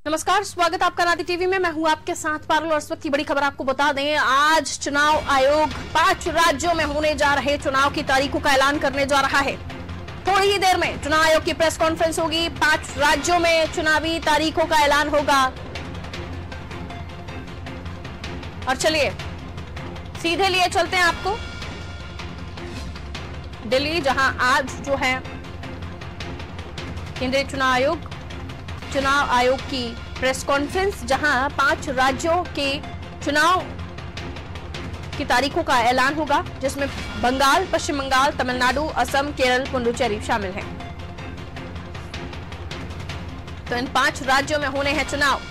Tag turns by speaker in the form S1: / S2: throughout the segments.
S1: नमस्कार, स्वागत आपका नादी टीवी में। मैं हूं आपके साथ पारुल और इस वक्त की बड़ी खबर आपको बता दें। आज चुनाव आयोग 5 राज्यों में होने जा रहे चुनाव की तारीखों का ऐलान करने जा रहा है। थोड़ी ही देर में चुनाव आयोग की प्रेस कॉन्फ्रेंस होगी। 5 राज्यों में चुनावी तारीखों का ऐलान होगा। और चलिए सीधे लिए चलते हैं आपको दिल्ली, जहां आज जो है केंद्रीय चुनाव आयोग की प्रेस कॉन्फ्रेंस, जहां 5 राज्यों के चुनाव की तारीखों का ऐलान होगा, जिसमें बंगाल, पश्चिम बंगाल, तमिलनाडु, असम, केरल, पुडुचेरी शामिल हैं। तो इन 5 राज्यों में होने हैं चुनाव।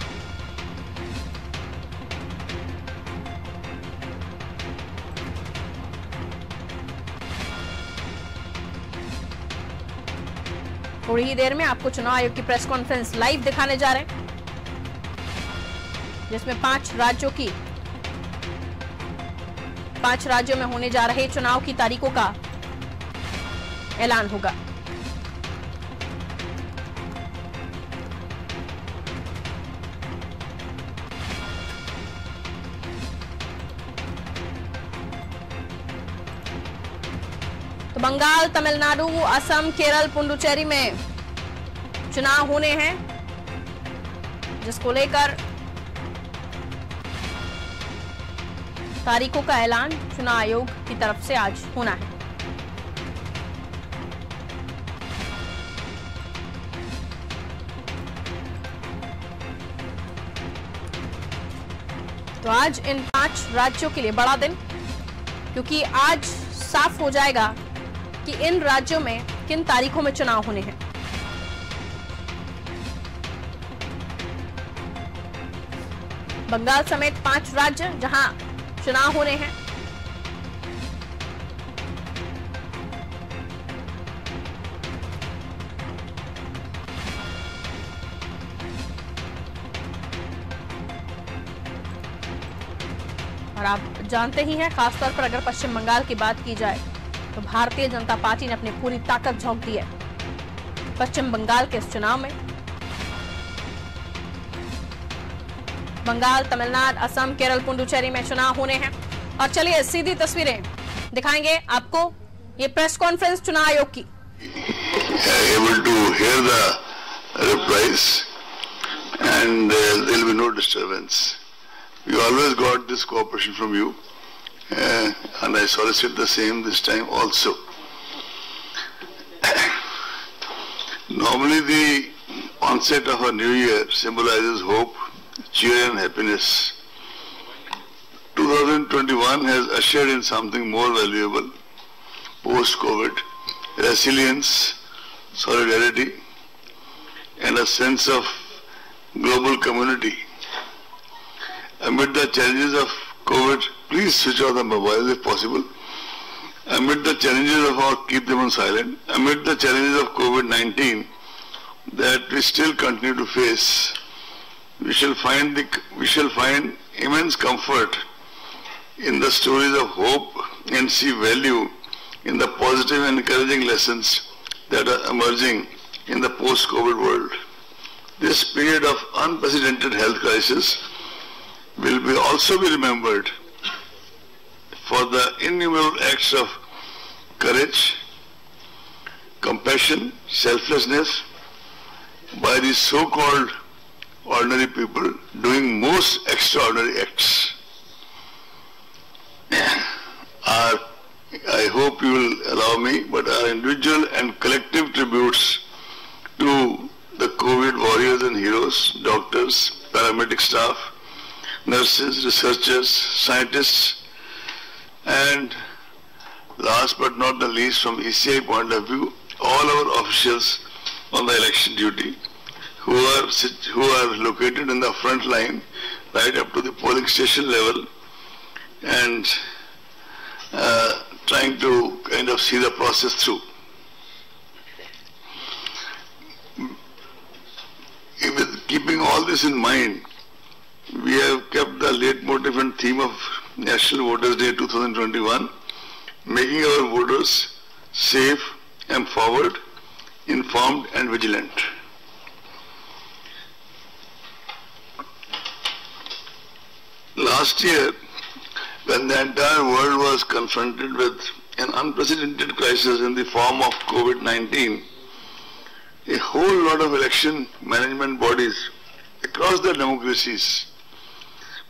S1: थोड़ी ही देर में आपको चुनाव आयोग की प्रेस कॉन्फ्रेंस लाइव दिखाने जा रहे हैं, जिसमें 5 राज्यों में होने जा रहे चुनाव की तारीखों का ऐलान होगा। तो बंगाल, तमिलनाडु, असम, केरल, पुडुचेरी में चुनाव होने हैं, जिसको लेकर तारीखों का ऐलान चुनाव आयोग की तरफ से आज होना है। तो आज इन 5 राज्यों के लिए बड़ा दिन, क्योंकि आज साफ हो जाएगा कि इन राज्यों में किन तारीखों में चुनाव होने हैं। बंगाल समेत 5 राज्य जहां चुनाव होने हैं। और आप जानते ही हैं, खासतौर पर अगर पश्चिम बंगाल की बात की जाए तो भारतीय जनता पार्टी ने अपनी पूरी ताकत झोंक दी है पश्चिम बंगाल के इस चुनाव में। बंगाल, तमिलनाडु, असम, केरल, पुडुचेरी में चुनाव होने हैं। और चलिए सीधी तस्वीरें दिखाएंगे आपको ये प्रेस कॉन्फ्रेंस चुनाव आयोग की।
S2: Able to hear the replies and there will be no disturbance. We always got this cooperation from you. And I solicit the same this time also. Normally the onset of a new year symbolizes hope, cheer and happiness. 2021 has ushered in something more valuable post-COVID: resilience, solidarity and a sense of global community. Amid the challenges of COVID, please switch off the mobile if possible. Amid the challenges of keep them on silent. Amid the challenges of COVID-19 that we still continue to face, we shall find immense comfort in the stories of hope and see value in the positive and encouraging lessons that are emerging in the post-COVID world. This period of unprecedented health crisis will also be remembered for the innumerable acts of courage, compassion, selflessness by these so-called ordinary people doing most extraordinary acts. I hope you will allow me, but our individual and collective tributes to the COVID warriors and heroes, doctors, paramedic staff, nurses, researchers, scientists, and last but not the least, from ECI point of view, all our officials on the election duty who are located in the front line right up to the polling station level and trying to kind of see the process through. With keeping all this in mind, we have kept the leitmotif and theme of National Voters Day 2021, making our voters safe, empowered, informed and vigilant. Last year, when the entire world was confronted with an unprecedented crisis in the form of COVID-19, a whole lot of election management bodies across the democracies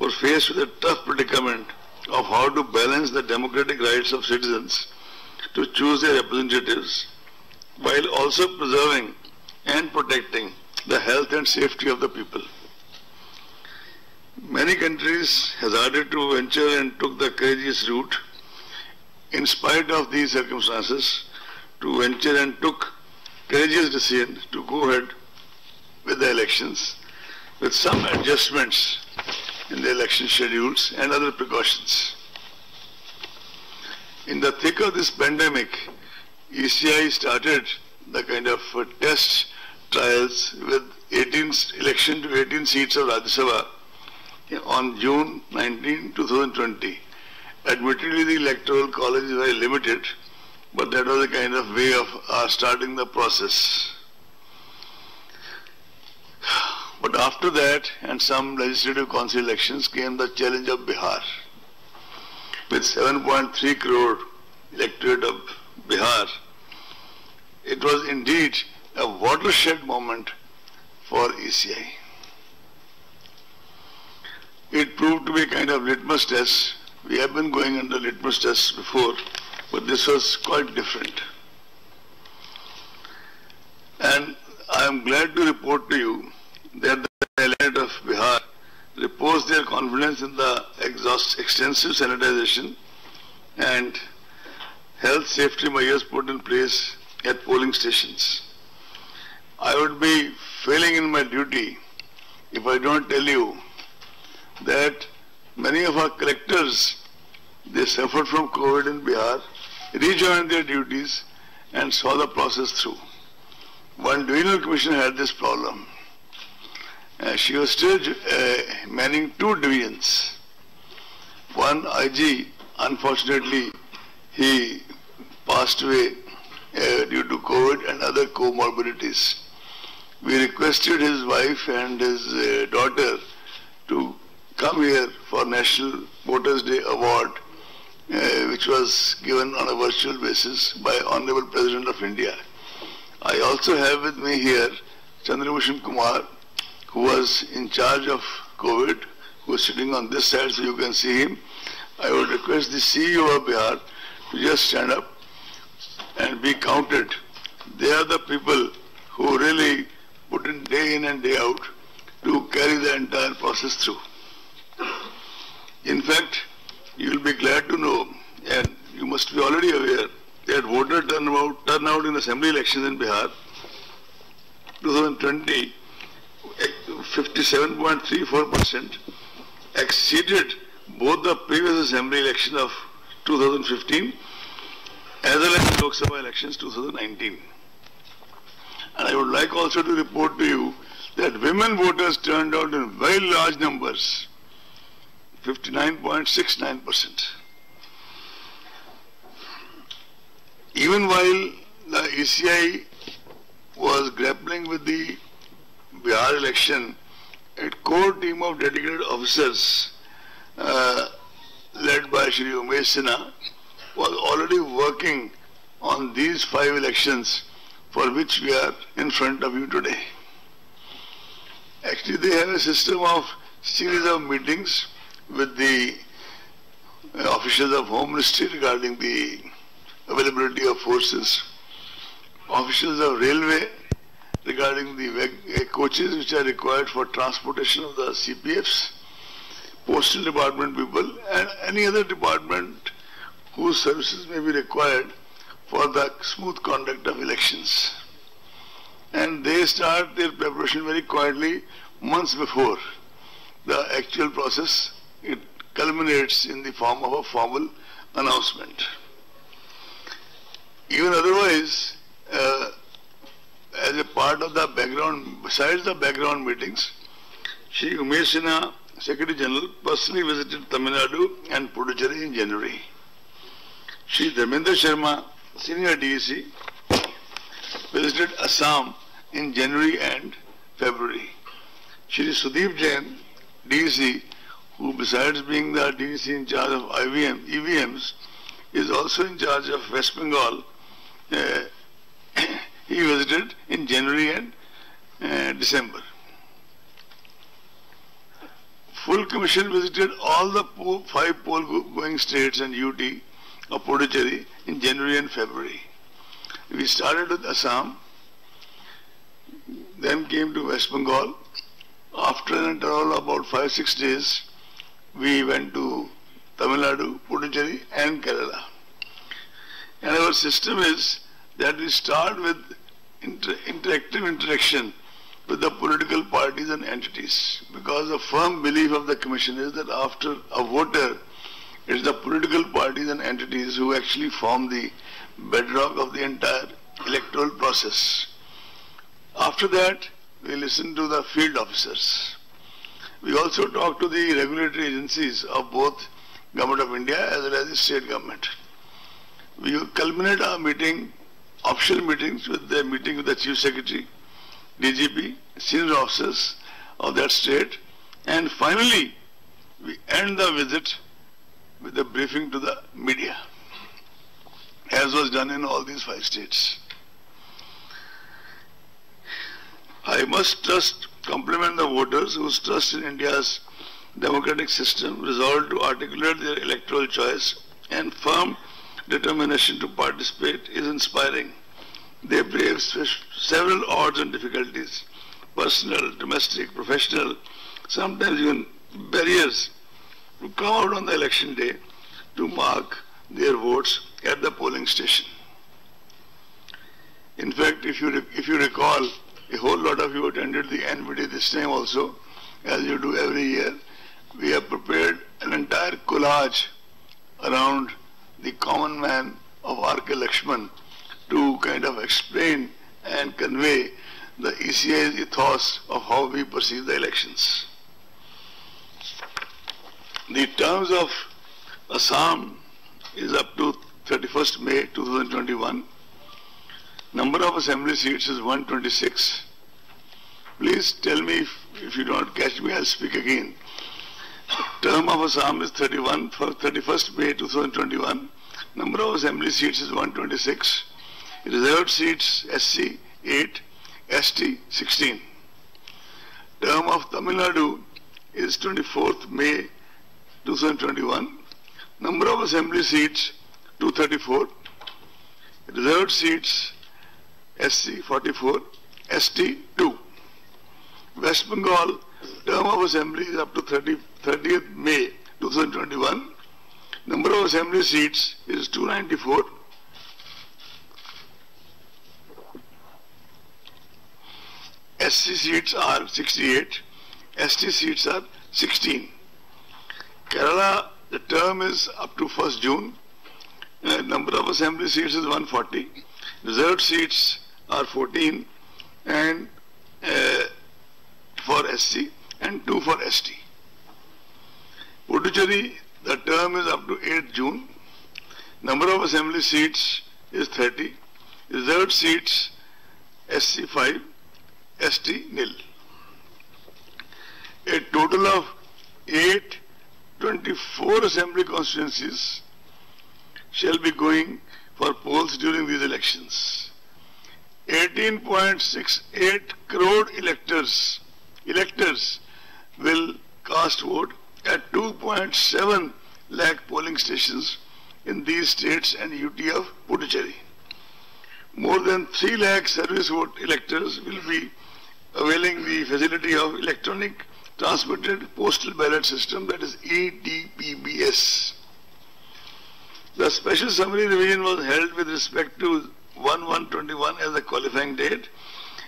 S2: were faced with a tough predicament of how to balance the democratic rights of citizens to choose their representatives while also preserving and protecting the health and safety of the people. Many countries hazarded to venture and took the courageous route in spite of these circumstances to venture and took courageous decision to go ahead with the elections with some adjustments in the election schedules and other precautions. In the thick of this pandemic, ECI started the kind of test trials with election to 18 seats of Rajya Sabha on June 19, 2020. Admittedly, the electoral college is very limited, but that was a kind of way of starting the process. But after that, and some legislative council elections, came the challenge of Bihar. With 7.3 crore electorate of Bihar, it was indeed a watershed moment for ECI. It proved to be a kind of litmus test. We have been going under litmus tests before, but this was quite different. And I am glad to report to you that the electorate of Bihar repose their confidence in the extensive sanitization and health safety measures put in place at polling stations. I would be failing in my duty if I don't tell you that many of our collectors, they suffered from COVID in Bihar, rejoined their duties and saw the process through. One divisional commissioner had this problem. She was still manning 2 divisions. One IG, unfortunately, he passed away due to COVID and other comorbidities. We requested his wife and his daughter to come here for National Voters' Day Award, which was given on a virtual basis by Honorable President of India. I also have with me here Chandrabhushan Kumar, who was in charge of COVID, who is sitting on this side so you can see him. I would request the CEO of Bihar to just stand up and be counted. They are the people who really put in day in and day out to carry the entire process through. In fact, you will be glad to know, and you must be already aware, that voter turnout in assembly elections in Bihar 2020, 57.34%, exceeded both the previous assembly election of 2015 as well as the Lok Sabha elections 2019. And I would like also to report to you that women voters turned out in very large numbers, 59.69%. Even while the ECI was grappling with the Bihar election, a core team of dedicated officers led by Shri Umesh Sinha was already working on these 5 elections for which we are in front of you today. Actually, they have a system of series of meetings with the officials of Home Ministry regarding the availability of forces, officials of Railway regarding the coaches which are required for transportation of the CPFs, Postal Department people, and any other department whose services may be required for the smooth conduct of elections. And they start their preparation very quietly months before the actual process. It culminates in the form of a formal announcement. Even otherwise, as a part of the background, besides the background meetings, Shri Umesh Sinha, Secretary General, personally visited Tamil Nadu and Puducherry in January. Shri Dharmendra Sharma, Senior DEC, visited Assam in January and February. Shri Sudeep Jain, DEC, who besides being the DDC in charge of EVMs, is also in charge of West Bengal. He visited in January and December. Full Commission visited all the 5 poll-going states and UT of Puducherry in January and February. We started with Assam, then came to West Bengal. After an interval of about 5-6 days, we went to Tamil Nadu, Puducherry and Kerala. And our system is that we start with interactive interaction with the political parties and entities, because the firm belief of the Commission is that after a voter, it is the political parties and entities who actually form the bedrock of the entire electoral process. After that, we listen to the field officers. We also talk to the regulatory agencies of both Government of India as well as the state government. We culminate our meeting, official meetings, with the meeting with the Chief Secretary, DGP, senior officers of that state, and finally we end the visit with a briefing to the media, as was done in all these 5 states. I must compliment the voters whose trust in India's democratic system, resolved to articulate their electoral choice, and firm determination to participate is inspiring. They brave several odds and difficulties, personal, domestic, professional, sometimes even barriers, to come out on the election day to mark their votes at the polling station. In fact, if you recall, a whole lot of you attended the NVD this time also, as you do every year. We have prepared an entire collage around the common man of R.K. Lakshman to kind of explain and convey the ECI's ethos of how we perceive the elections. The terms of Assam is up to 31st May 2021. Number of assembly seats is 126. Please tell me if you don't catch me, I'll speak again. Term of Assam is 31 for 31st May 2021. Number of assembly seats is 126. Reserved seats SC 8, ST 16. Term of Tamil Nadu is 24th May 2021. Number of assembly seats 234. Reserved seats SC 44, ST 2. West Bengal term of assembly is up to 30th May 2021. Number of assembly seats is 294. SC seats are 68. ST seats are 16. Kerala, the term is up to 1st June. Number of assembly seats is 140. Reserved seats are 14 and for SC and 2 for ST. Puducherry, the term is up to 8th June. Number of assembly seats is 30. Reserved seats SC 5, ST nil. A total of 824 assembly constituencies shall be going for polls during these elections. 18.68 crore electors will cast vote at 2.7 lakh polling stations in these states and UT of Puducherry. More than 3 lakh service vote electors will be availing the facility of electronic transmitted postal ballot system, that is EDPBS. The special summary revision was held with respect to 1/1/21 as the qualifying date,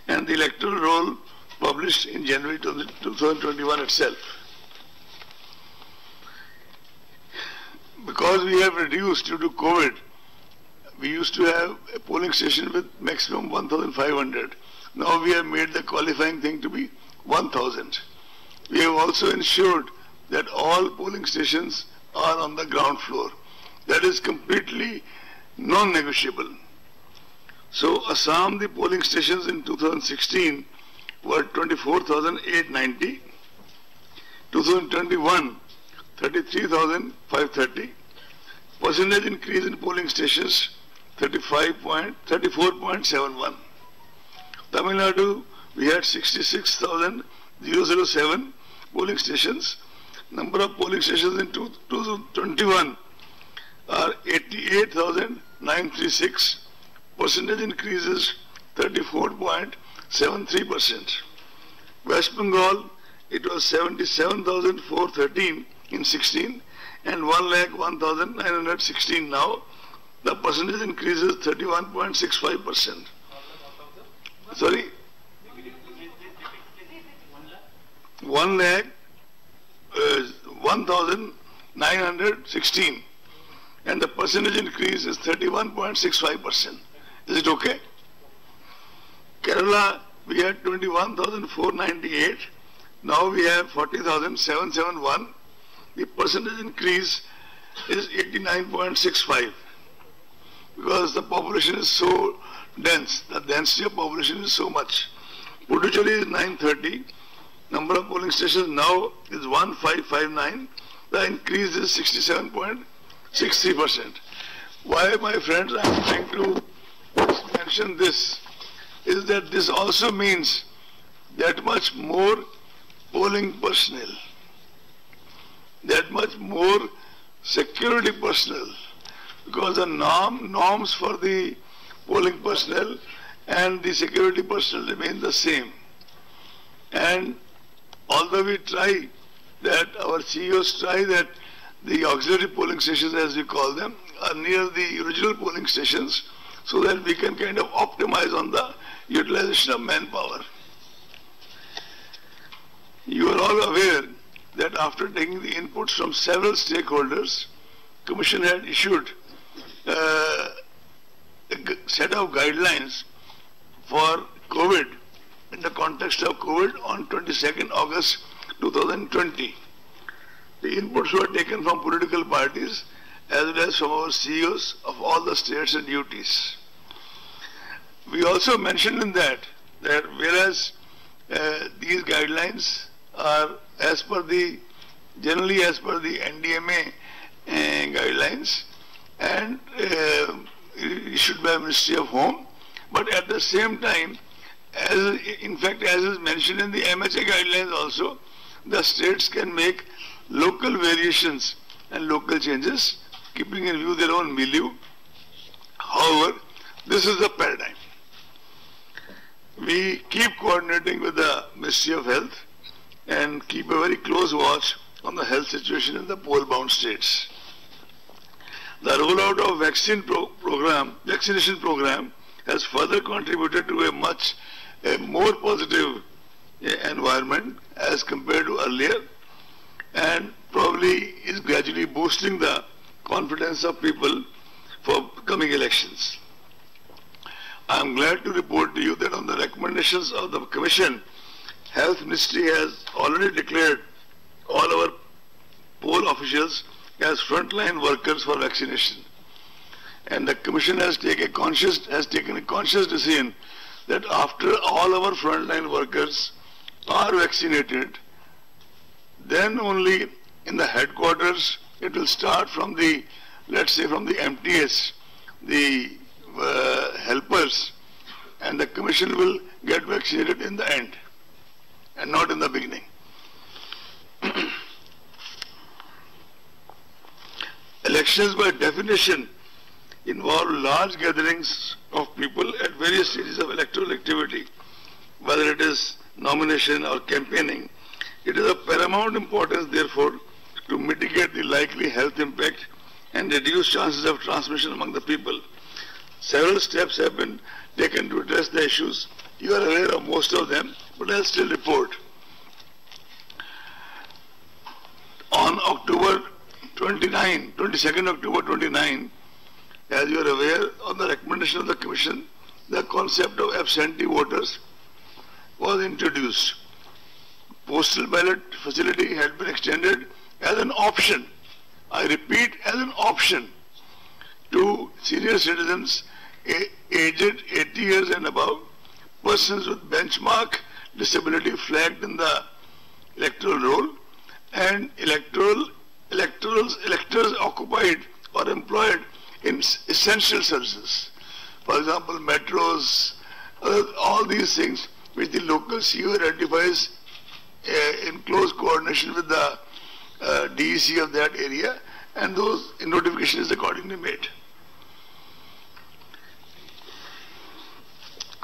S2: and the electoral roll published in January 2021 itself. Because we have reduced due to COVID, we used to have a polling station with maximum 1,500. Now we have made the qualifying thing to be 1,000. We have also ensured that all polling stations are on the ground floor. That is completely non-negotiable. So Assam, the polling stations in 2016 were 24,890. 2021, 33,530. Percentage increase in polling stations 34.71. Tamil Nadu, we had 66,007 polling stations. Number of polling stations in 2021 are 88,936. Percentage increase is 34.73%. West Bengal, it was 77,413 in 16 and 1,01,916 now. The percentage increase is 31.65%. Sorry? 1,01,916 and the percentage increase is 31.65%. Is it okay? Kerala, we had 21,498. Now we have 40,771. The percentage increase is 89.65 because the population is so dense. The density of population is so much. Puducherry is 930. Number of polling stations now is 1559. The increase is 67.63%. Why, my friends, I am trying to mention this is that this also means that much more polling personnel, that much more security personnel, because the norms for the polling personnel and the security personnel remain the same. And although we try that, our CEOs try that the auxiliary polling stations, as we call them, are near the original polling stations so that we can kind of optimize on the utilization of manpower. You are all aware that after taking the inputs from several stakeholders, Commission had issued a set of guidelines for COVID, in the context of COVID, on 22nd August 2020. The inputs were taken from political parties as well as from our CEOs of all the states and UTs. We also mentioned in that whereas these guidelines are generally as per the NDMA guidelines and issued by Ministry of Home, but at the same time, as is mentioned in the MHA guidelines also, the states can make local variations and local changes, keeping in view their own milieu. However, this is the paradigm. We keep coordinating with the Ministry of Health and keep a very close watch on the health situation in the poll-bound states. The rollout of vaccination program has further contributed to a more positive environment as compared to earlier, and probably is gradually boosting the confidence of people for coming elections. I am glad to report to you that on the recommendations of the Commission, Health Ministry has already declared all our poll officials as frontline workers for vaccination. And the Commission has taken a conscious decision that after all our frontline workers are vaccinated, then only in the headquarters it will start from the, let's say from the MTS, the helpers, and the Commission will get vaccinated in the end and not in the beginning. Elections by definition involve large gatherings of people at various stages of electoral activity, whether it is nomination or campaigning. It is of paramount importance, therefore, to mitigate the likely health impact and reduce chances of transmission among the people. Several steps have been taken to address the issues. You are aware of most of them, but I'll still report. On October 22nd October 29, as you are aware, on the recommendation of the Commission, the concept of absentee voters was introduced. Postal ballot facility had been extended as an option, I repeat, as an option, to senior citizens aged 80 years and above, persons with benchmark disability flagged in the electoral roll, and electoral electors occupied or employed in essential services. For example, metros, all these things which the local CEO identifies in close coordination with the DEC of that area, and those notification is accordingly made.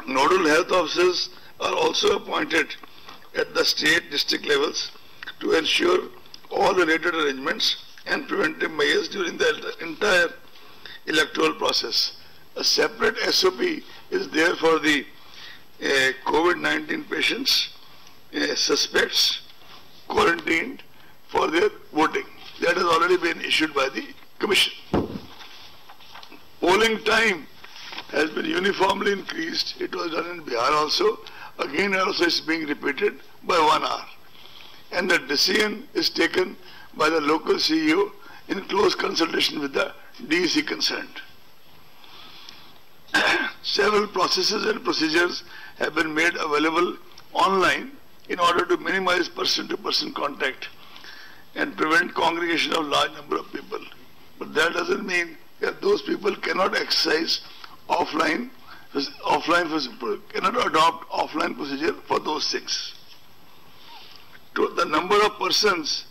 S2: Nodal health officers are also appointed at the state district levels to ensure all related arrangements and preventive measures during the entire electoral process. A separate SOP is there for the COVID-19 patients, suspects, quarantined for their voting. That has already been issued by the Commission. Polling time has been uniformly increased. It was done in Bihar also. Again also is being repeated by 1 hour. And the decision is taken by the local CEO in close consultation with the DEC concerned. Several processes and procedures have been made available online in order to minimize person-to-person contact and prevent congregation of large number of people. But that doesn't mean that those people cannot exercise cannot adopt offline procedure for those things. The number of persons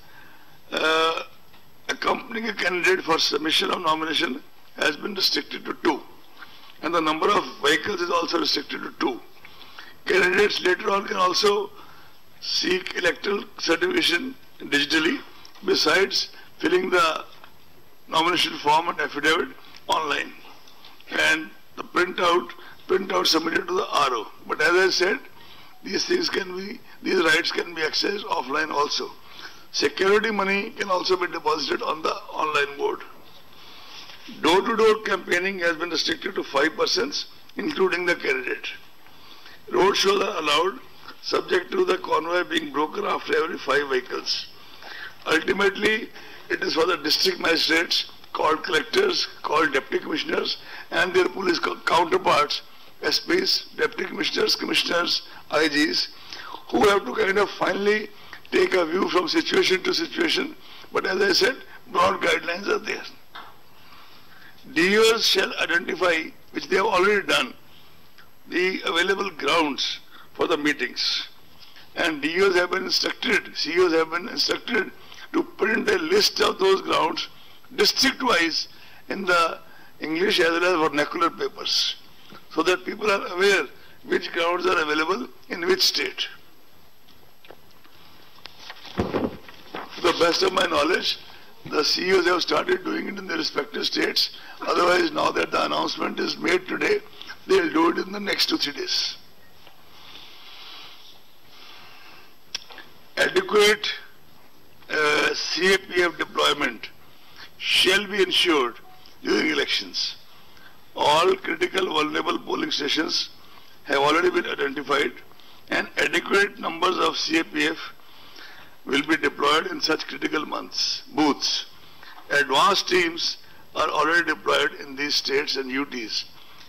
S2: accompanying a candidate for submission of nomination has been restricted to 2. And the number of vehicles is also restricted to 2. Candidates later on can also seek electoral certification digitally, besides filling the nomination form and affidavit online, and the printout submitted to the RO. But as I said, these rights can be accessed offline also. Security money can also be deposited on the online board. Door-to-door campaigning has been restricted to 5 persons, including the candidate. Road shows are allowed, subject to the convoy being broken after every 5 vehicles. Ultimately, it is for the district magistrates, called collectors, called deputy commissioners, and their police counterparts, SPs, deputy commissioners, commissioners, IGs, who have to kind of finally take a view from situation to situation. But as I said, broad guidelines are there. DOs shall identify, which they have already done, the available grounds for the meetings. And DOs have been instructed, CEOs have been instructed to print a list of those grounds district-wise in the English as well as vernacular papers, so that people are aware which grounds are available in which state. To the best of my knowledge, the CEOs have started doing it in their respective states. Otherwise, now that the announcement is made today, they will do it in the next 2-3 days. Adequate CAPF deployment shall be ensured during elections. All critical vulnerable polling stations have already been identified, and adequate numbers of CAPF will be deployed in such critical booths. Advanced teams are already deployed in these states and UTs.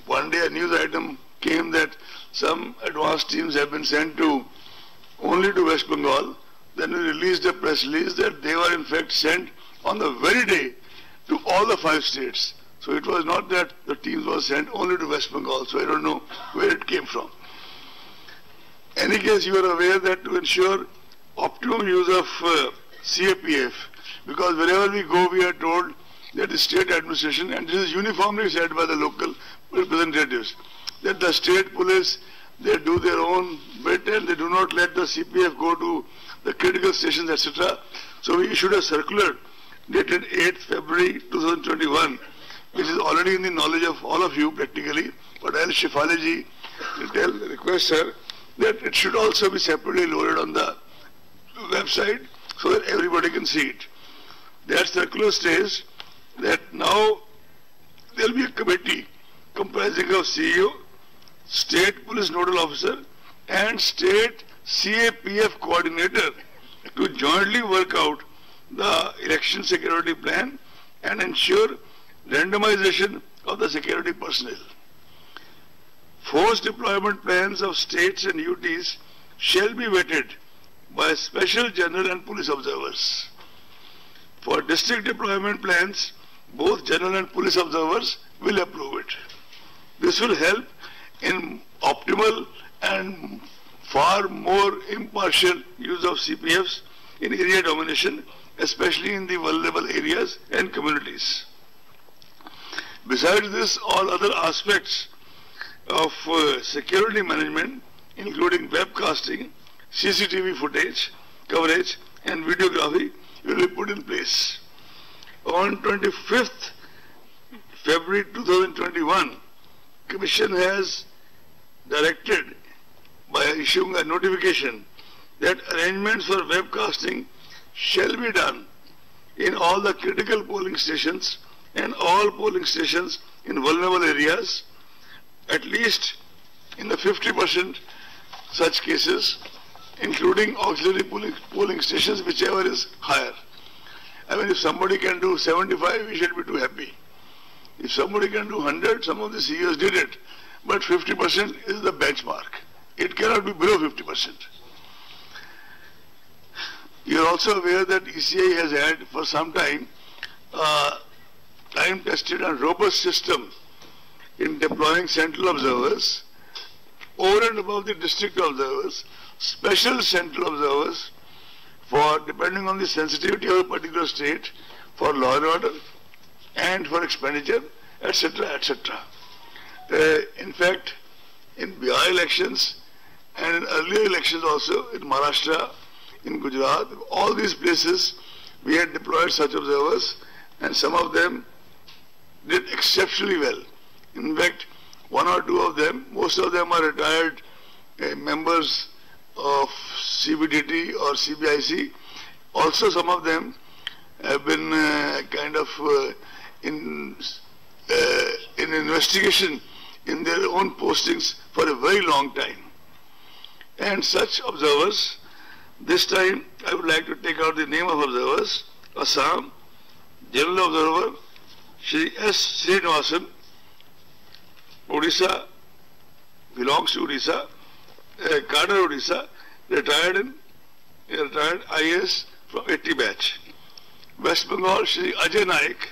S2: One day a news item came that some advanced teams have been sent only to West Bengal. Then we released a press release that they were in fact sent on the very day to all the 5 states. So it was not that the teams were sent only to West Bengal. So I don't know where it came from. In any case, you are aware that to ensure optimum use of CAPF, because wherever we go, we are told that the state administration, and this is uniformly said by the local representatives, that the state police, they do their own bit and they do not let the CPF go to the critical stations, etc. So we issued a circular dated 8th February 2021, which is already in the knowledge of all of you practically, but I'll Shefali ji request her that it should also be separately loaded on the website so that everybody can see it. That circular says that now there will be a committee comprising of CEO, State Police Nodal Officer and State CAPF Coordinator to jointly work out the election security plan and ensure randomization of the security personnel. Force deployment plans of states and UTs shall be vetted by special general and police observers. For district deployment plans, both general and police observers will approve it. This will help in optimal and far more impartial use of CPFs in area domination, especially in the vulnerable areas and communities. Besides this, all other aspects of security management, including webcasting, CCTV footage, coverage, and videography, will be put in place. On 25th February 2021, Commission has directed by issuing a notification that arrangements for webcasting shall be done in all the critical polling stations and all polling stations in vulnerable areas, at least in the 50% such cases, including auxiliary polling stations, whichever is higher. I mean, if somebody can do 75, we should be too happy. If somebody can do 100, some of the CEOs did it, but 50% is the benchmark. It cannot be below 50%. You are also aware that ECI has had for some time time-tested and robust system in deploying central observers over and above the district observers, special central observers for, depending on the sensitivity of a particular state, for law and order and for expenditure, etc., etc. In fact, in Bihar elections and in earlier elections also, in Maharashtra, in Gujarat, all these places, we had deployed such observers, and some of them did exceptionally well. In fact, one or two of them, most of them are retired members of CBDT or CBIC. Also, some of them have been in investigation in their own postings for a very long time. And such observers, this time I would like to take out the name of observers. Assam, General Observer, Shri S. Srinivasan, Odisha, belongs to Odisha, Cadre Odisha, retired IAS from 80 batch. West Bengal, Shri Ajay Naik,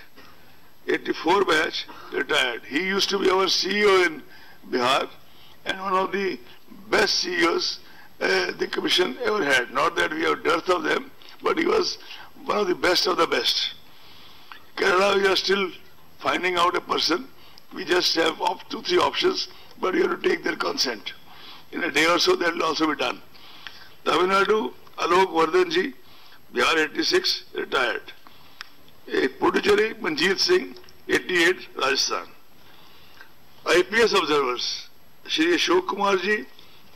S2: 84 batch, retired. He used to be our CEO in Bihar and one of the best CEOs the Commission ever had. Not that we have dearth of them, but he was one of the best of the best. Kerala, we are still finding out a person. We just have 2-3 options, but you have to take their consent. In a day or so, that will also be done. Tamil Nadu, Alok Vardhanji, Bihar 86, retired. Puducherry, Manjeet Singh, 88, Rajasthan. IPS observers, Shri Ashok Kumarji,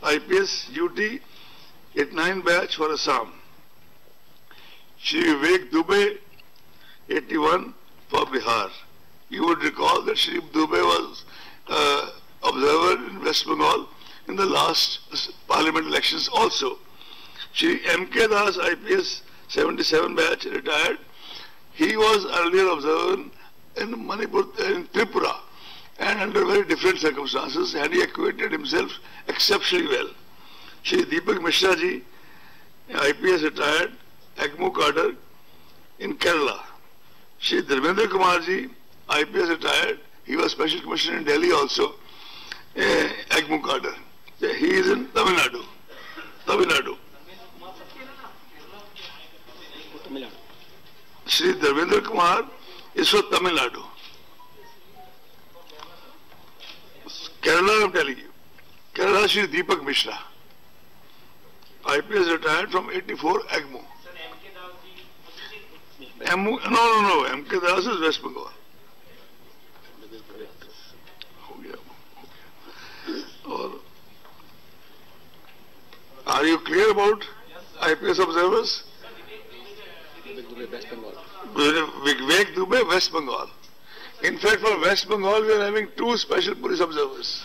S2: IPS UT, 89 batch for Assam. Shri Vivek Dubey, 81 for Bihar. You would recall that Shri Dubey was observer in West Bengal in the last parliament elections also. Shri M.K. Das, IPS 77 batch, retired. He was earlier observer in Manipur, in Tripura, and under very different circumstances, and he acquitted himself exceptionally well. Shri Deepak Mishra ji, IPS retired, AGMO cadre in Kerala. Shri Dharmendra Kumar ji, IPS retired, he was Special Commissioner in Delhi also, AGMO cadre. He is in Tamil Nadu. Tamil Nadu. Shri Dharmendra Kumar is from Tamil Nadu. Kerala, I am telling you. Kerala, Shri Deepak Mishra. IPS retired from 84 AGMO. No. M.K. Das is West Bengal. Are you clear about IPS observers? Vivek Dubey, West Bengal. In fact, for West Bengal, we are having 2 special police observers.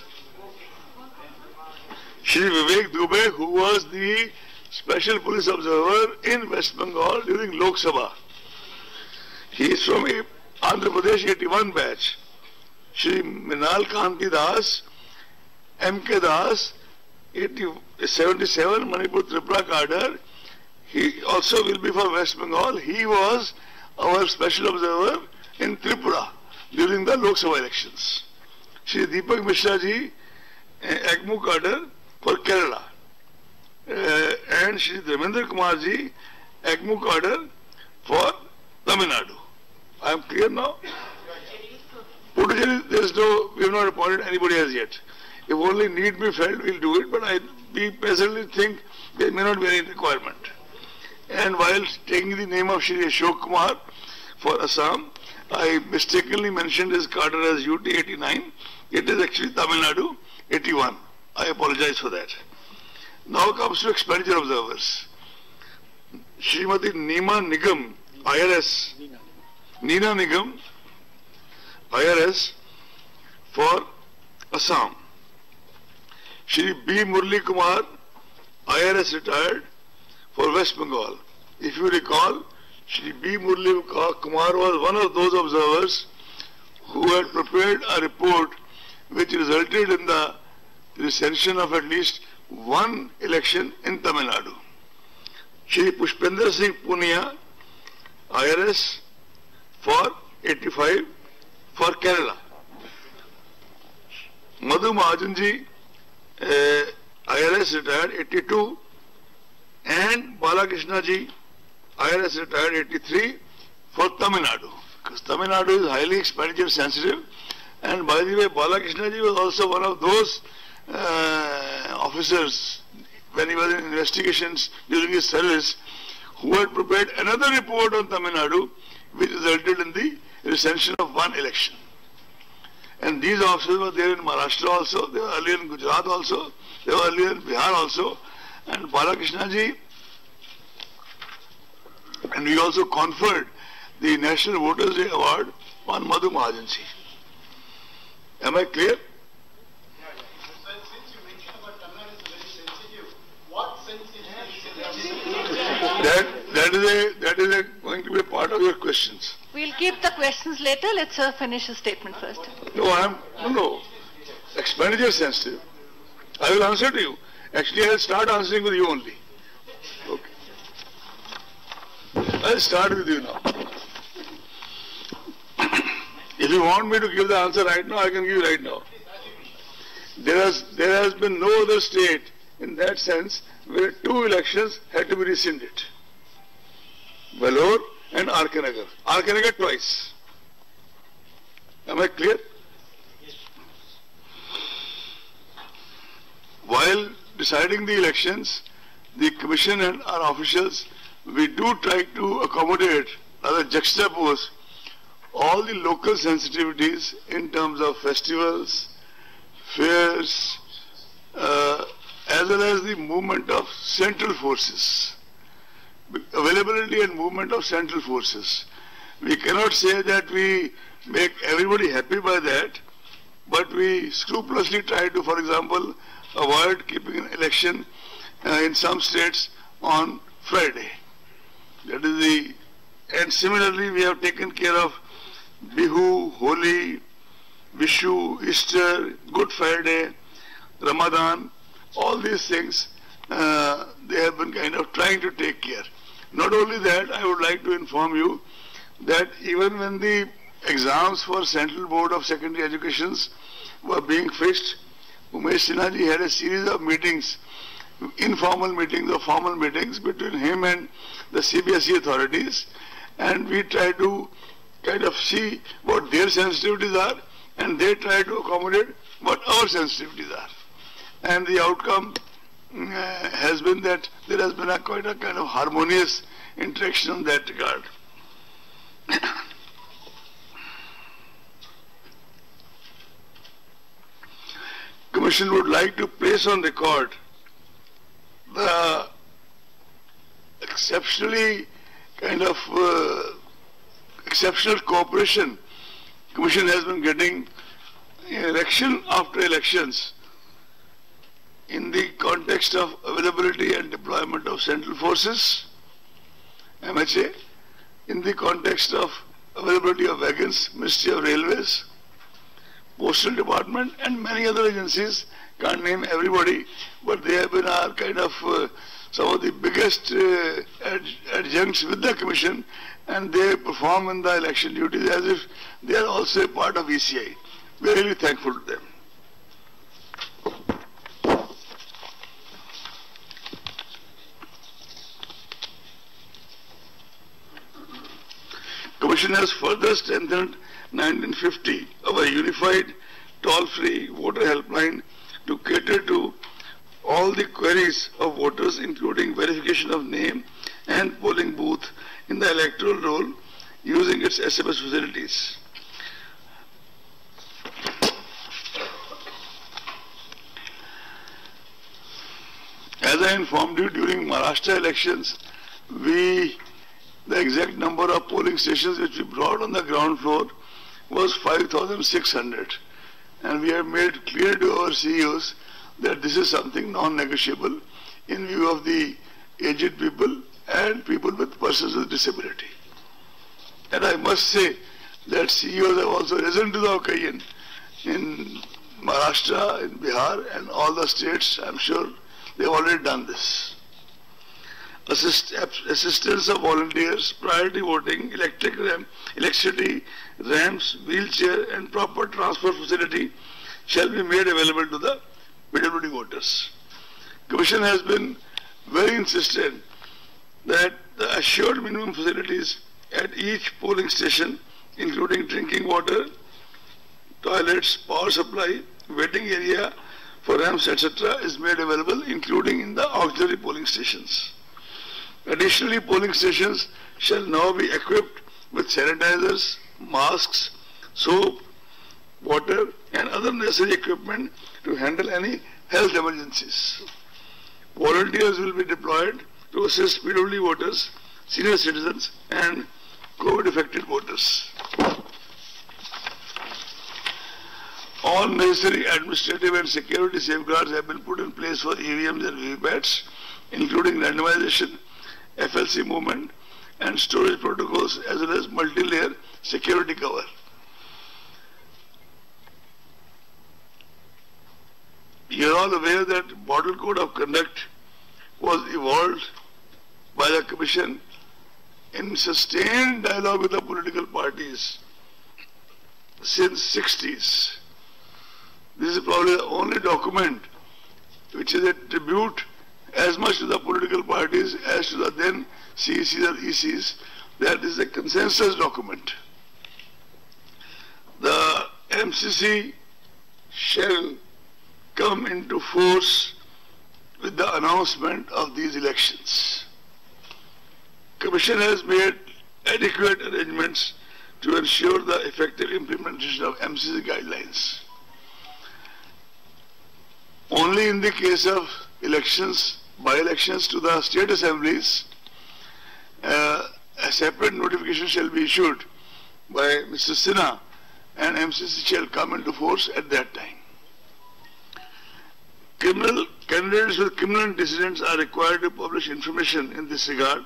S2: Shri Vivek Dubey, who was the special police observer in West Bengal during Lok Sabha. He is from Andhra Pradesh 81 batch. Shri Minal Kanti Das, M.K. Das, 77, Manipur Tripura cadre. He also will be for West Bengal. He was our special observer in Tripura during the Lok Sabha elections. Shri Deepak Mishra ji, EGMO cadre for Kerala, and Shri Dharmendra Kumar ji, EGMO cadre for Tamil Nadu. I am clear now? Puducherry, there is no, we have not appointed anybody as yet. If only need be felt, we will do it, but we presently think there may not be any requirement. And while taking the name of Shri Ashok Kumar for Assam, I mistakenly mentioned his cadre as UT 89. It is actually Tamil Nadu 81. I apologize for that. Now comes to expenditure observers. Srimati Neema Nigam, IRS, Neena Nigam, IRS for Assam. Shri B. Murli Kumar, IRS retired for West Bengal. If you recall, Shri B. Murli Kumar was one of those observers who had prepared a report which resulted in the recension of at least one election in Tamil Nadu. Shri Pushpendra Singh Punia, IRS for 85 for Kerala. Madhu Mahajanji, IRS retired 82, and Balakrishna ji, IRS retired 83 for Tamil Nadu. Because Tamil Nadu is highly expenditure sensitive, and by the way, Balakrishna ji was also one of those officers when he was in investigations during his service who had prepared another report on Tamil Nadu which resulted in the recension of one election. And these officers were there in Maharashtra also, they were earlier in Gujarat also, they were earlier in Bihar also, and Balakrishna ji, and we also conferred the National Voters Day Award on Madhu Mahajan ji. Am I clear?
S3: Since you mentioned about Tamil Nadu is very sensitive, what sensitivity?
S2: That is going to be a part of your questions.
S4: We'll keep the questions later. Let's finish his statement first.
S2: No. Expenditure sensitive. I will answer to you. Actually, I will start answering with you only. Okay. I will start with you now. If you want me to give the answer right now, I can give you right now. There has been no other state in that sense where two elections had to be rescinded. Vellore and RK Nagar. RK Nagar twice. Am I clear? While deciding the elections, the Commission and our officials, we do try to accommodate, rather juxtapose, all the local sensitivities in terms of festivals, fairs, as well as the movement of central forces, availability and movement of central forces. We cannot say that we make everybody happy by that, but we scrupulously try to, for example, avoid keeping an election in some states on Friday. That is and similarly we have taken care of Bihu, Holi, Vishu, Easter, Good Friday, Ramadan, all these things they have been kind of trying to take care. Not only that, I would like to inform you that even when the exams for Central Board of Secondary Educations were being fixed, Umesh Sinha ji had a series of meetings, informal meetings or formal meetings between him and the CBSE authorities, and we try to kind of see what their sensitivities are, and they try to accommodate what our sensitivities are. And the outcome has been that there has been quite a kind of harmonious interaction in that regard. Commission would like to place on record the exceptional cooperation Commission has been getting election after elections in the context of availability and deployment of central forces, MHA, in the context of availability of wagons, Ministry of Railways, Postal Department, and many other agencies. Can't name everybody, but they have been our kind of some of the biggest adjuncts with the Commission, and they perform in the election duties as if they are also a part of ECI. We are really thankful to them. Commission has further strengthened 1950, our unified toll-free voter helpline, to cater to all the queries of voters, including verification of name and polling booth in the electoral roll, using its SMS facilities. As I informed you during Maharashtra elections, the exact number of polling stations which we brought on the ground floor was 5,600. And we have made clear to our CEOs that this is something non-negotiable in view of the aged people and people with persons with disability. And I must say that CEOs have also risen to the occasion in Maharashtra, in Bihar and all the states. I'm sure they've already done this. Assistance of volunteers, priority voting, electricity, ramps, wheelchair and proper transfer facility shall be made available to the PWD voters. Commission has been very insistent that the assured minimum facilities at each polling station, including drinking water, toilets, power supply, waiting area for ramps, etc., is made available, including in the auxiliary polling stations. Additionally, polling stations shall now be equipped with sanitizers, masks, soap, water and other necessary equipment to handle any health emergencies. Volunteers will be deployed to assist PWD voters, senior citizens and COVID-affected voters. All necessary administrative and security safeguards have been put in place for EVMs and VVPATs, including randomization, FLC movement and storage protocols, as well as multi-layer security cover. You are all aware that Model Code of Conduct was evolved by the Commission in sustained dialogue with the political parties since 60s. This is probably the only document which is a tribute as much to the political parties as to the then CECs or ECs. That is a consensus document. The MCC shall come into force with the announcement of these elections. Commission has made adequate arrangements to ensure the effective implementation of MCC guidelines. Only in the case of elections, by-elections to the state assemblies, a separate notification shall be issued by Mr. Sinha and MCC shall come into force at that time. Candidates with criminal antecedents are required to publish information in this regard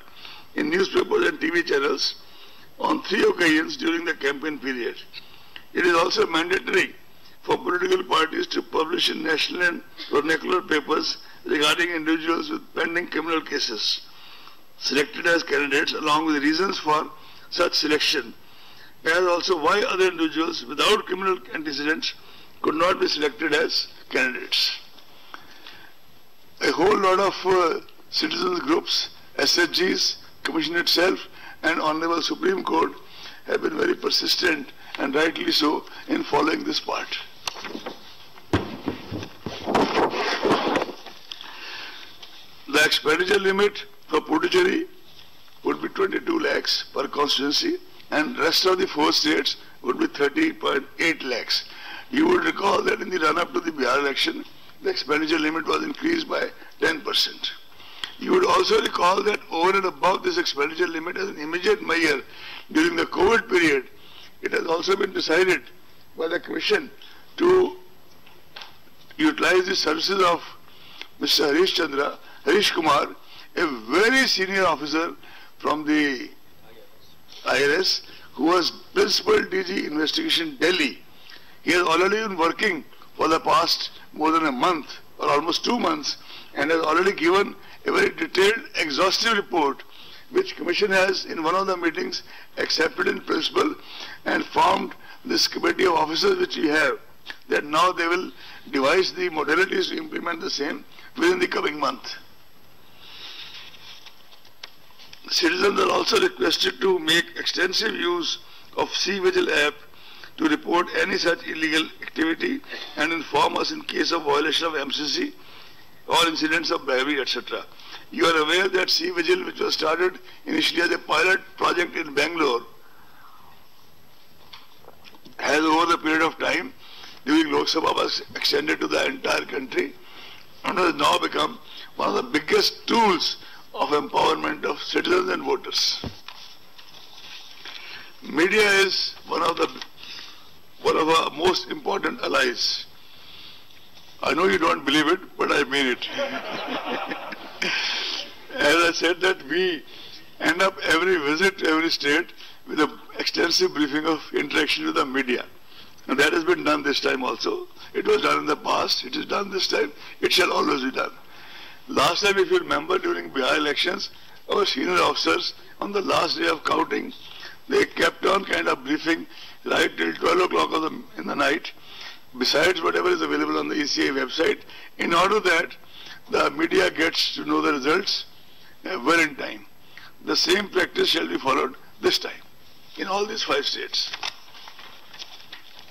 S2: in newspapers and TV channels on 3 occasions during the campaign period. It is also mandatory for political parties to publish in national and vernacular papers regarding individuals with pending criminal cases selected as candidates, along with reasons for such selection, as also why other individuals without criminal antecedents could not be selected as candidates. A whole lot of citizens groups, SHGs, Commission itself and Honorable Supreme Court have been very persistent and rightly so in following this part. The expenditure limit for Puducherry would be 22 lakhs per constituency and rest of the 4 states would be 30.8 lakhs. You would recall that in the run-up to the Bihar election, the expenditure limit was increased by 10%. You would also recall that over and above this expenditure limit as an immediate measure during the COVID period, it has also been decided by the Commission to utilize the services of Mr. Harish Kumar, a very senior officer from the IRS who was Principal DG Investigation Delhi. He has already been working for the past more than a month for almost 2 months and has already given a very detailed, exhaustive report, which Commission has in one of the meetings accepted in principle and formed this committee of officers which we have, that now they will devise the modalities to implement the same within the coming month. Citizens are also requested to make extensive use of C-Vigil app to report any such illegal activity and inform us in case of violation of MCC or incidents of bribery, etc. You are aware that C-Vigil, which was started initially as a pilot project in Bangalore, has over the period of time during Lok Sabha was extended to the entire country and has now become one of the biggest tools of empowerment of citizens and voters. Media is one of our most important allies. I know you don't believe it, but I mean it. As I said, that we end up every visit to every state with an extensive briefing of interaction with the media. And that has been done this time also. It was done in the past, it is done this time, it shall always be done. Last time, if you remember, during Bihar elections, our senior officers, on the last day of counting, they kept on kind of briefing right till 12 o'clock in the night, besides whatever is available on the ECI website, in order that the media gets to know the results well in time. The same practice shall be followed this time in all these 5 states.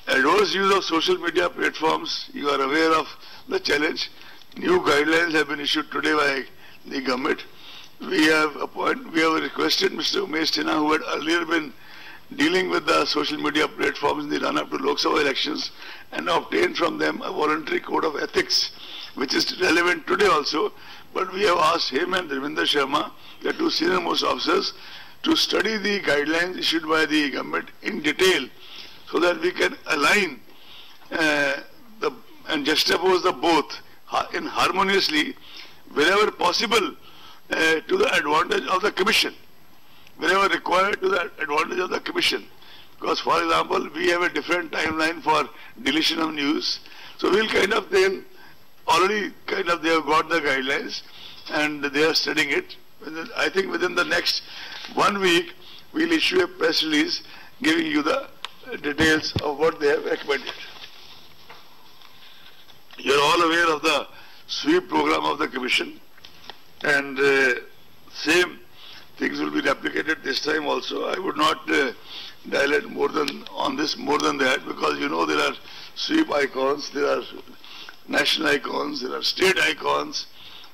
S2: Adverse use of social media platforms, you are aware of the challenge. New guidelines have been issued today by the government. We have requested Mr. Umesh Sinha, who had earlier been dealing with the social media platforms in the run-up to Lok Sabha elections, and obtained from them a voluntary code of ethics, which is relevant today also. But we have asked him and Ravinder Sharma, the 2 senior-most officers, to study the guidelines issued by the government in detail, so that we can align and juxtapose the both in harmoniously wherever possible to the advantage of the Commission, wherever required to the advantage of the Commission. Because, for example, we have a different timeline for deletion of news. So we'll kind of then already they have got the guidelines and they are studying it. I think within the next 1 week, we'll issue a press release giving you the details of what they have recommended. You are all aware of the sweep program of the Commission, and same things will be replicated this time also. I would not dilate more than that, because you know there are sweep icons, there are national icons, there are state icons,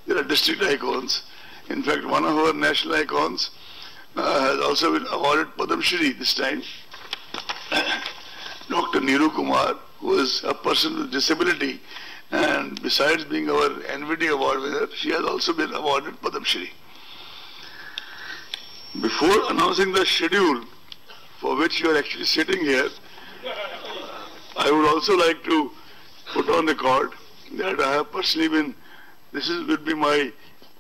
S2: there are district icons. In fact, one of our national icons has also been awarded Padma Shri this time. Dr. Neeru Kumar, who is a person with disability, and besides being our NVD award winner, she has also been awarded Padma Shri. Before announcing the schedule for which you are actually sitting here, I would also like to put on record that I have personally been, will be my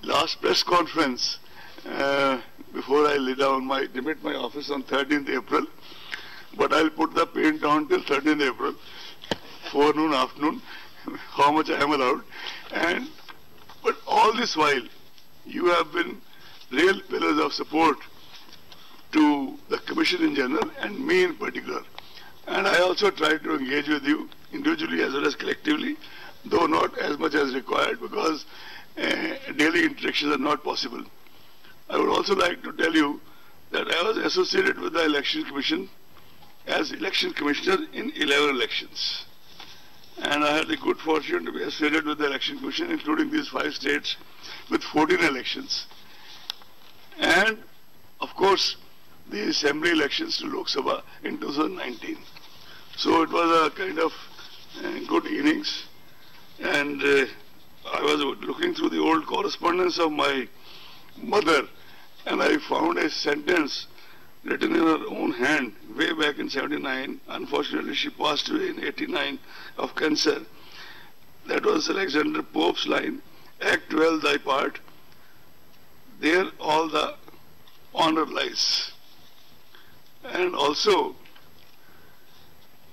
S2: last press conference before I demit my office on 13th April. But I'll put the paint on till 13th April, forenoon, afternoon, how much I am allowed. But all this while, you have been real pillars of support to the Commission in general and me in particular. And I also try to engage with you individually as well as collectively, though not as much as required, because daily interactions are not possible. I would also like to tell you that I was associated with the Election Commission as Election Commissioner in 11 elections. And I had the good fortune to be associated with the Election Commission, including these 5 states, with 14 elections. And, of course, the Assembly elections to Lok Sabha in 2019. So it was a kind of good innings. And I was looking through the old correspondence of my mother, and I found a sentence written in her own hand way back in 79. Unfortunately, she passed away in 89 of cancer. That was Alexander Pope's line, Act 12 thy part, there all the honor lies. And also,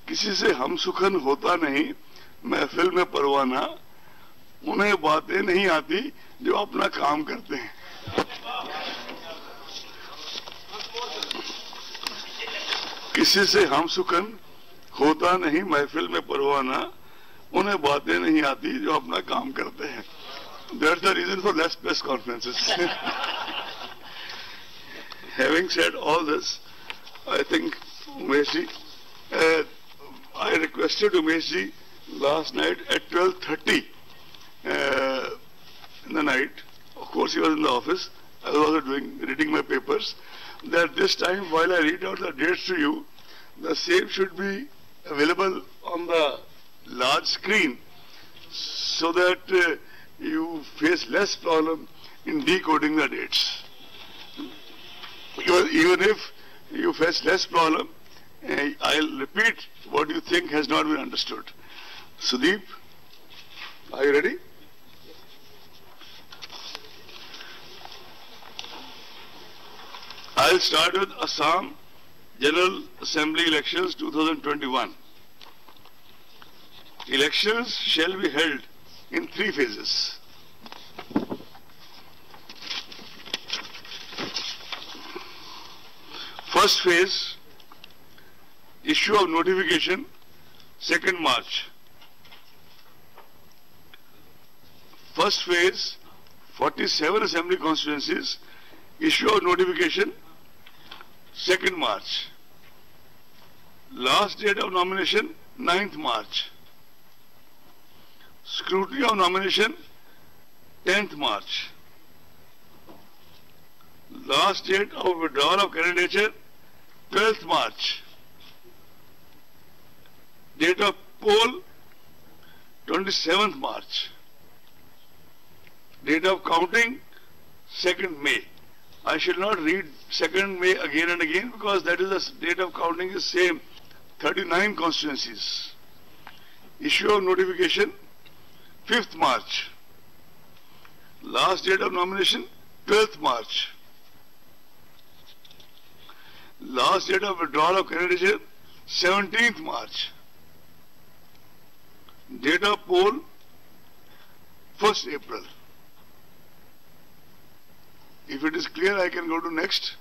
S2: किसी से हम सुखन होता नहीं, महफिल में परवाना, उन्हें बातें नहीं आती जो अपना काम करते हैं। किसी से हम सुखन होता नहीं महफिल में परवाना, उन्हें बातें नहीं आती जो अपना काम करते हैं। That's the reason for less press conferences. Having said all this, I think Umeshji, I requested Umeshji last night at 12:30 in the night. Of course, he was in the office. I was also reading my papers. That this time, while I read out the dates to you, the same should be available on the large screen, so that you face less problem in decoding the dates. Even if you face less problem, I'll repeat what you think has not been understood. Sudeep, are you ready? I'll start with Assam General Assembly Elections 2021. Elections shall be held in 3 phases. First phase, issue of notification, 2nd March. First phase, 47 assembly constituencies, issue of notification, 2nd March. Last date of nomination, 9th March. Scrutiny of nomination, 10th March. Last date of withdrawal of candidature, 12th March. Date of poll, 27th March. Date of counting, 2nd May. I shall not read 2nd May again and again, because that is the date of counting is same, 39 constituencies. Issue of notification, 5th March. Last date of nomination, 12th March. Last date of withdrawal of candidature, 17th March. Date of poll, 1st April. If it is clear, I can go to next.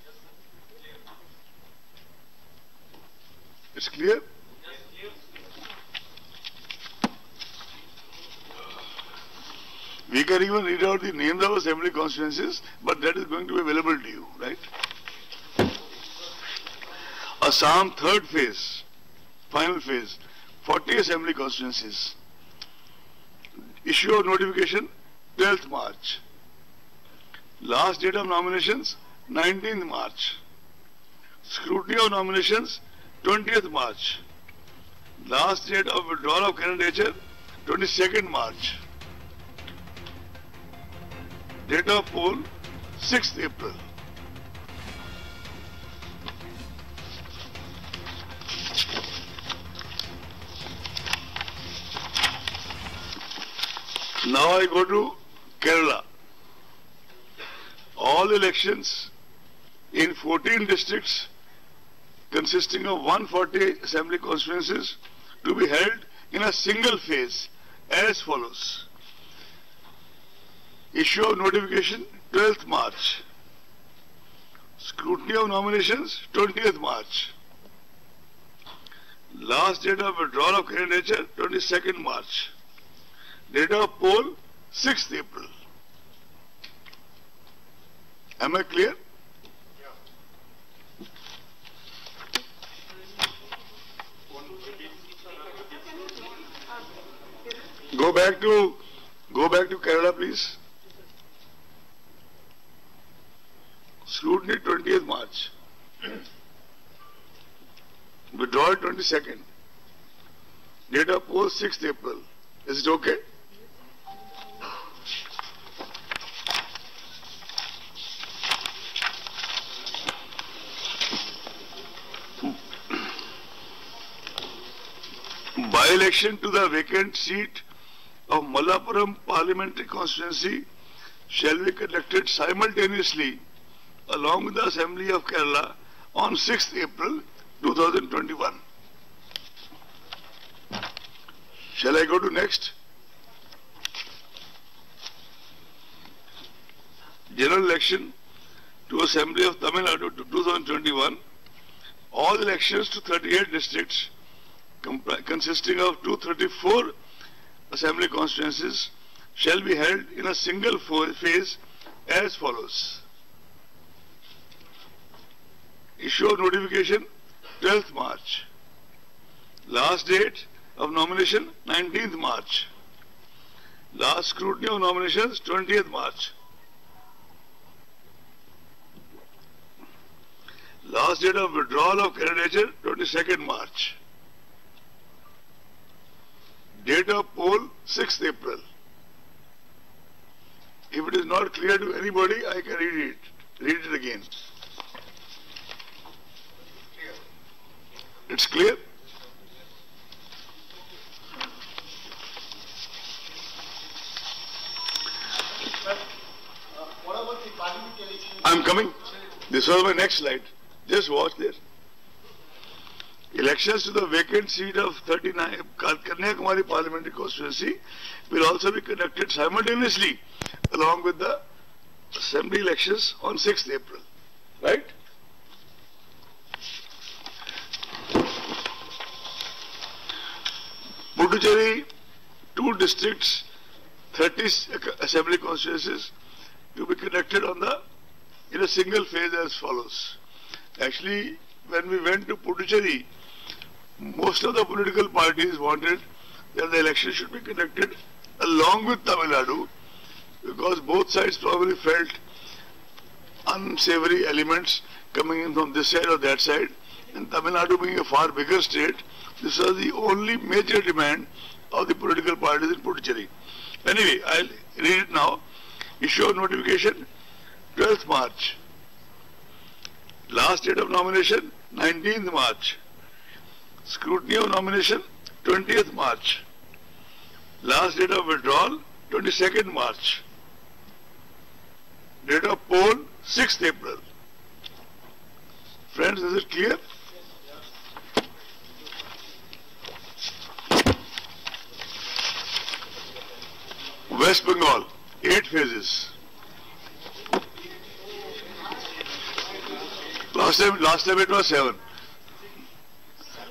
S2: It's clear? We can even read out the names of assembly constituencies, but that is going to be available to you, right? Assam 3rd phase, final phase, 40 assembly constituencies. Issue of notification, 12th March. Last date of nominations, 19th March. Scrutiny of nominations, 20th March. Last date of withdrawal of candidature, 22nd March. Date of poll, 6th April. Now I go to Kerala. All elections in 14 districts consisting of 140 assembly constituencies to be held in a single phase as follows. Issue of notification, 12th March. Scrutiny of nominations, 20th March. Last date of withdrawal of candidature, 22nd March. Date of poll, 6th April. Am I clear? Go back to Kerala, please. Scrutiny 20th March. Withdrawal 22nd. Date of poll 6th April. Is it okay? By-election to the vacant seat of Malappuram Parliamentary Constituency shall be conducted simultaneously along with the Assembly of Kerala on 6th April 2021. Shall I go to next? general election to Assembly of Tamil Nadu to 2021, all elections to 38 districts consisting of 234 assembly constituencies shall be held in a single phase as follows. Issue of notification 12th March. Last date of nomination 19th March. Last scrutiny of nominations 20th March. Last date of withdrawal of candidature 22nd March. Date of poll 6th April. If it is not clear to anybody, I can read it again. It's clear?
S3: What about the parliament election?
S2: I'm coming. This was my next slide. Just watch there. Elections to the vacant seat of 39 Kanyakumari parliamentary constituency will also be conducted simultaneously along with the assembly elections on 6th April. Right? Puducherry, 2 districts, 30 assembly constituencies to be conducted in a single phase as follows. Actually, when we went to Puducherry, most of the political parties wanted that the election should be conducted along with Tamil Nadu, because both sides probably felt unsavory elements coming in from this side or that side, and Tamil Nadu being a far bigger state, this was the only major demand of the political parties in Puducherry. Anyway, I'll read it now. Issue of notification 12th March. Last date of nomination 19th March. Scrutiny of nomination 20th March. Last date of withdrawal 22nd March. Date of poll 6th April. Friends, is it clear? West Bengal, 8 phases. Last time it was 7.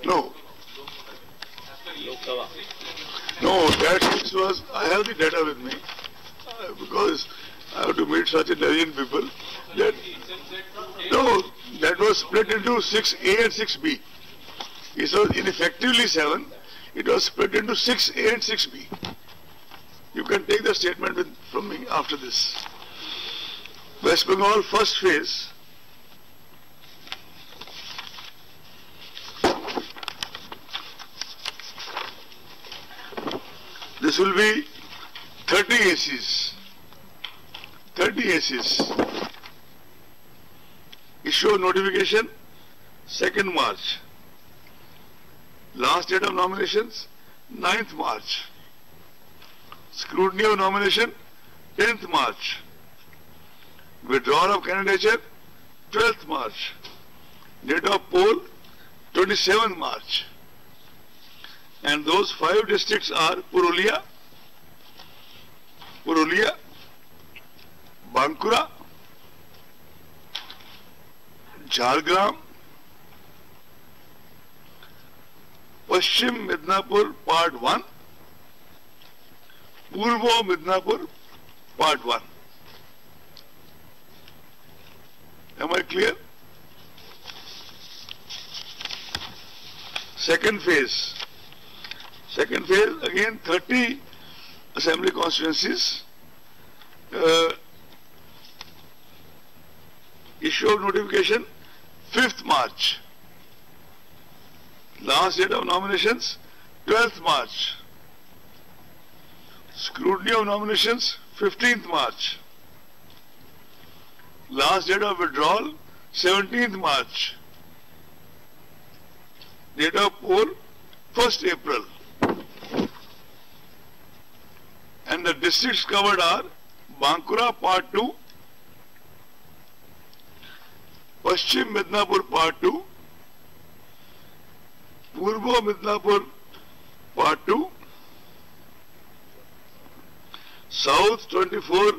S2: No, that was, I have the data with me, because I have to meet such intelligent people. That was split into 6A and 6B. It was ineffectively 7. It was split into 6A and 6B. You can take the statement from me after this. West Bengal first phase. This will be 30 ACs. 30 ACs. Issue of notification 2nd March. Last date of nominations 9th March. Scrutiny of nomination 10th March. Withdrawal of candidature 12th March. Date of poll 27th March. And those 5 districts are Purulia, Bankura, Jhargram, Paschim Midnapur Part 1, Purvo Midnapur Part 1. Am I clear? Second phase. Second phase, again 30 assembly constituencies. Issue of notification 5th March. Last date of nominations 12th March. Scrutiny of nominations 15th March. Last date of withdrawal 17th March. Date of poll 1st April. And the districts covered are Bankura Part 2, Paschim Midnapur Part 2, Purvo Midnapur Part 2, South 24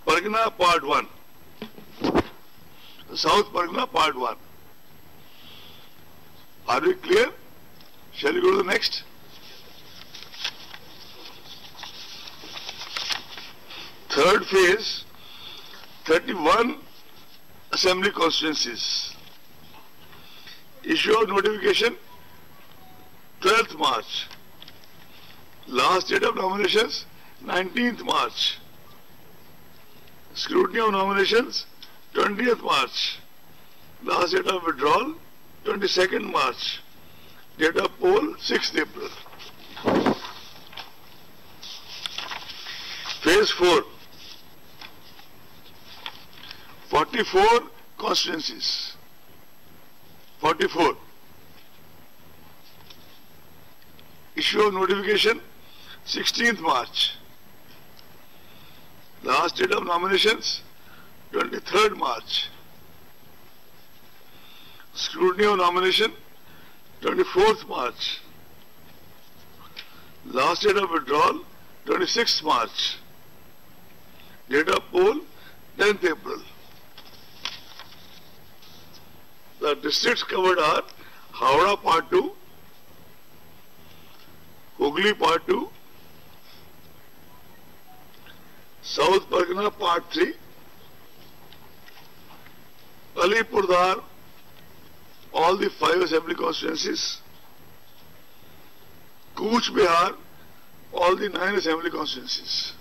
S2: Pargana Part 1. South Pargana Part 1. Are we clear? Shall we go to the next? Third phase, 31 assembly constituencies. Issue of notification, 12th March. Last date of nominations, 19th March. Scrutiny of nominations, 20th March. Last date of withdrawal, 22nd March. Date of poll, 6th April. Phase 4. 44 constituencies. 44. Issue of notification, 16th March. Last date of nominations, 23rd March. Scrutiny of nomination, 24th March. Last date of withdrawal, 26th March. Date of poll, 10th April. The districts covered are Howrah Part 2, Hooghly Part 2, South Pargana Part 3, Alipurdar, all the 5 assembly constituencies, Cooch Behar, all the 9 assembly constituencies.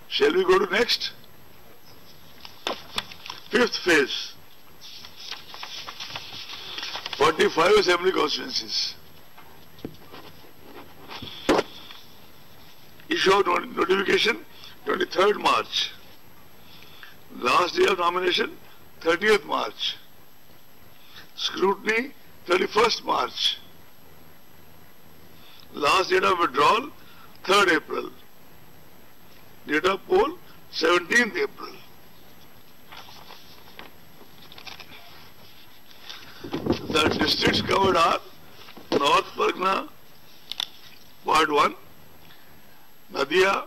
S2: Shall we go to next? 5th phase, 45 assembly constituencies. Issue of notification, 23rd March. Last day of nomination, 30th March. Scrutiny, 31st March. Last date of withdrawal, 3rd April. Date of poll, 17th April. The districts covered are North Pargana, Part 1, Nadia,